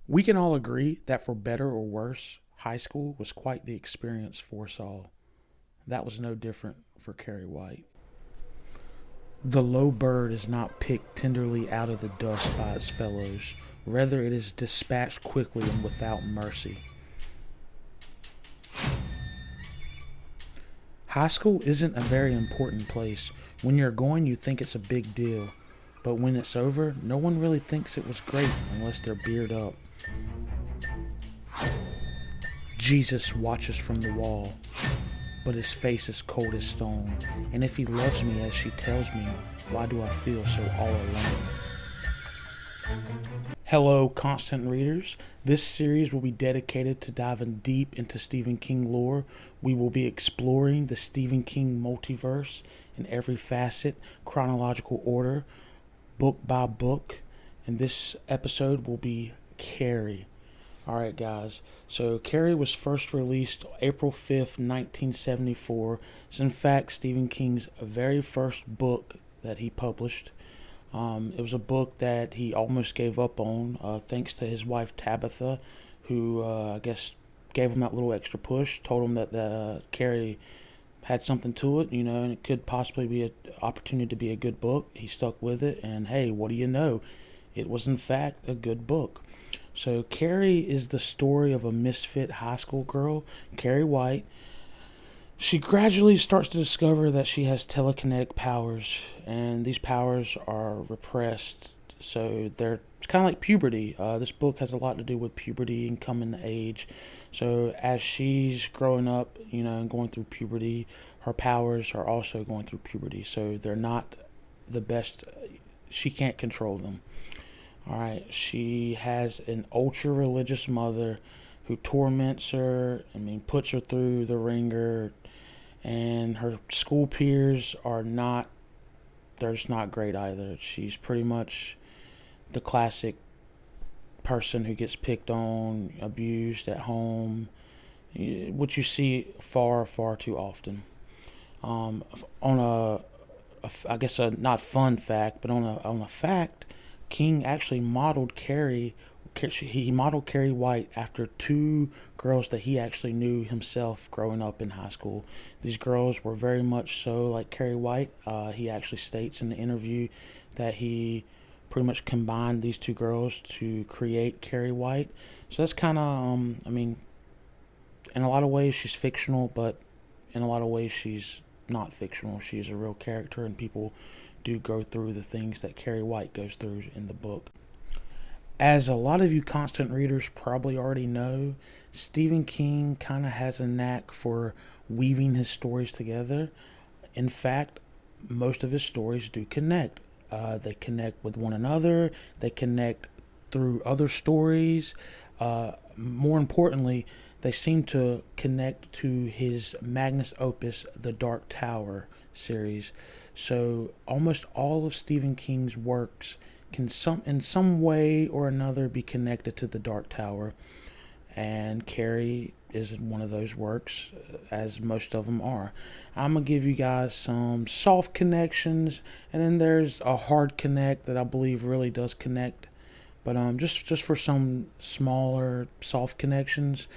We can all agree that for better or worse, high school was quite the experience for us all. That was no different for Carrie White. The low bird is not picked tenderly out of the dust by its fellows. Rather, it is dispatched quickly and without mercy. High school isn't a very important place. When you're going, you think it's a big deal. But when it's over, no one really thinks it was great unless they're beard up. Jesus watches from the wall, but his face is cold as stone. And if he loves me as she tells me, why do I feel so all alone? Hello, constant readers. This series will be dedicated to diving deep into Stephen King lore. We will be exploring the Stephen King Multiverse in every facet, chronological order, book by book. And this episode will be Carrie. Alright, guys. So, Carrie was first released April 5th, 1974. It's in fact Stephen King's very first book that he published. It was a book that he almost gave up on, thanks to his wife Tabitha, who I guess gave him that little extra push, told him that Carrie had something to it, and it could possibly be an opportunity to be a good book. He stuck with it, and hey, what do you know? It was in fact a good book. So Carrie is the story of a misfit high school girl, Carrie White. She gradually starts to discover that she has telekinetic powers, and these powers are repressed. So they're kind of like puberty. This book has a lot to do with puberty and coming to age. So as she's growing up, and going through puberty, her powers are also going through puberty. So they're not the best. She can't control them. All right. She has an ultra religious mother who torments her. Puts her through the ringer, and her school peers are not. They're just not great either. She's pretty much the classic person who gets picked on, abused at home, which you see far, far too often. On I guess a not fun fact, but on a fact, King actually modeled Carrie. He modeled Carrie White after two girls that he actually knew himself growing up in high school. These girls were very much so like Carrie White. He actually states in the interview that he pretty much combined these two girls to create Carrie White. So that's kind of, in a lot of ways she's fictional, but in a lot of ways she's not fictional. She's a real character, and people do go through the things that Carrie White goes through in the book. As a lot of you constant readers probably already know, Stephen King kind of has a knack for weaving his stories together. In fact, most of his stories do connect. They connect with one another. They connect through other stories. More importantly, they seem to connect to his magnus opus, The Dark Tower series. So almost all of Stephen King's works can in some way or another be connected to The Dark Tower, and Carrie is one of those works, as most of them are. I'm gonna give you guys some soft connections, and then there's a hard connect that I believe really does connect. But just for some smaller soft connections.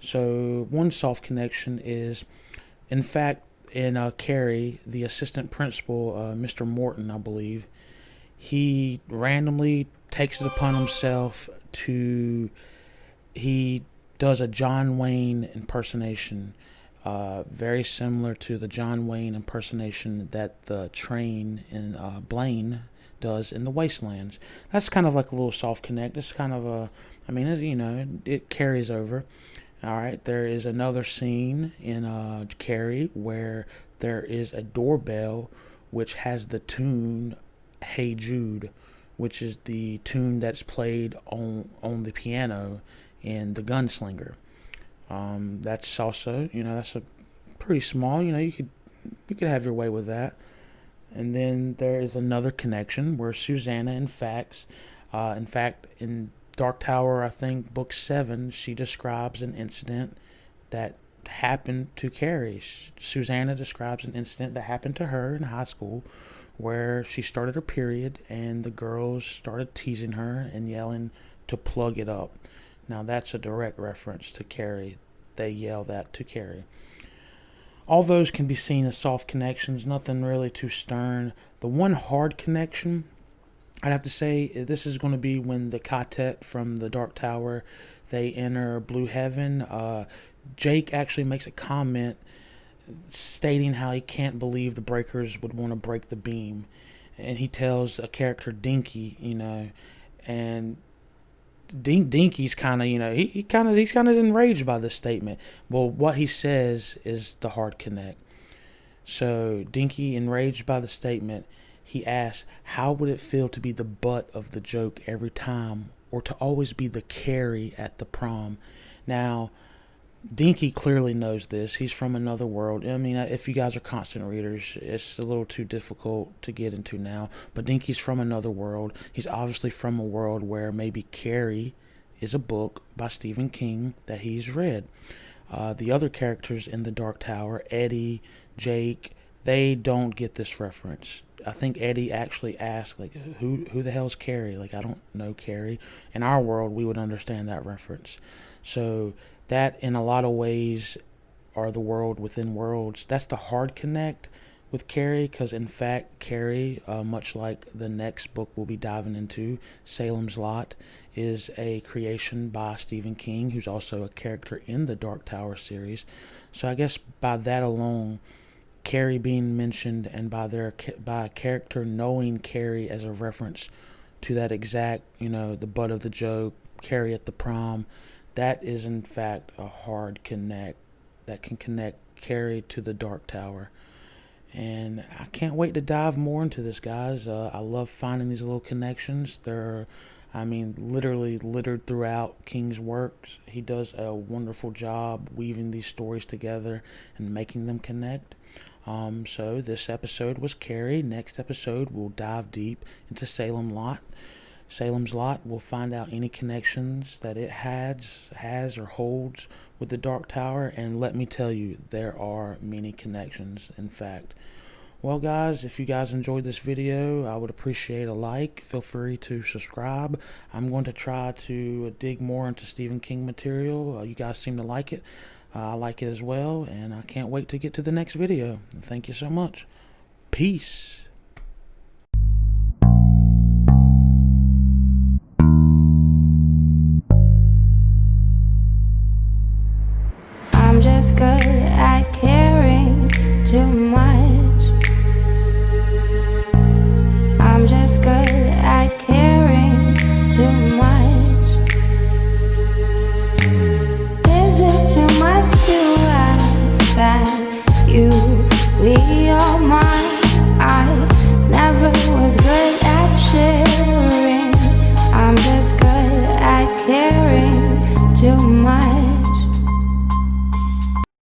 So one soft connection is, in fact, in Carrie, the assistant principal, Mr. Morton, I believe, he randomly takes it upon himself to he does a John Wayne impersonation, very similar to the John Wayne impersonation that the train in Blaine does in the Wastelands. That's kind of like a little soft connect. It's kind of it carries over. All right, there is another scene in Carrie where there is a doorbell which has the tune "Hey Jude," which is the tune that's played on the piano in The Gunslinger. That's also, that's a pretty small. You could have your way with that. And then there is another connection where Susanna, in fact, in Dark Tower, I think book 7, she describes an incident that happened to Carrie. Susanna describes an incident that happened to her in high school, where she started her period and the girls started teasing her and yelling, to plug it up. Now that's a direct reference to Carrie. They yell that to Carrie. All those can be seen as soft connections, nothing really too stern. The one hard connection, I'd have to say, this is going to be when the quartet from the Dark Tower, they enter Blue Heaven. Jake actually makes a comment stating how he can't believe the Breakers would want to break the beam. And he tells a character, Dinky, and Dinky's kind of, he's kind of enraged by this statement. Well, what he says is the hard connect. So Dinky, enraged by the statement, he asks, how would it feel to be the butt of the joke every time, or to always be the Carrie at the prom? Now, Dinky clearly knows this. He's from another world. I mean, if you guys are constant readers, it's a little too difficult to get into now. But Dinky's from another world. He's obviously from a world where maybe Carrie is a book by Stephen King that he's read. The other characters in the Dark Tower, Eddie, Jake, they don't get this reference. I think Eddie actually asked, like, who the hell's Carrie? Like, I don't know Carrie. In our world, we would understand that reference. So that, in a lot of ways, are the world within worlds. That's the hard connect with Carrie, because, in fact, Carrie, much like the next book we'll be diving into, Salem's Lot, is a creation by Stephen King, who's also a character in the Dark Tower series. So I guess by that alone, Carrie being mentioned, and by a character knowing Carrie as a reference to that exact, the butt of the joke, Carrie at the prom, that is in fact a hard connect that can connect Carrie to the Dark Tower. And I can't wait to dive more into this, guys. I love finding these little connections. They're, literally littered throughout King's works. He does a wonderful job weaving these stories together and making them connect. So this episode was Carrie. Next episode, we'll dive deep into Salem's Lot. We'll find out any connections that it has or holds with the Dark Tower. And let me tell you, there are many connections, in fact. Well, guys, if you guys enjoyed this video, I would appreciate a like. Feel free to subscribe. I'm going to try to dig more into Stephen King material. You guys seem to like it. I like it as well, and I can't wait to get to the next video. Thank you so much. Peace. I'm just good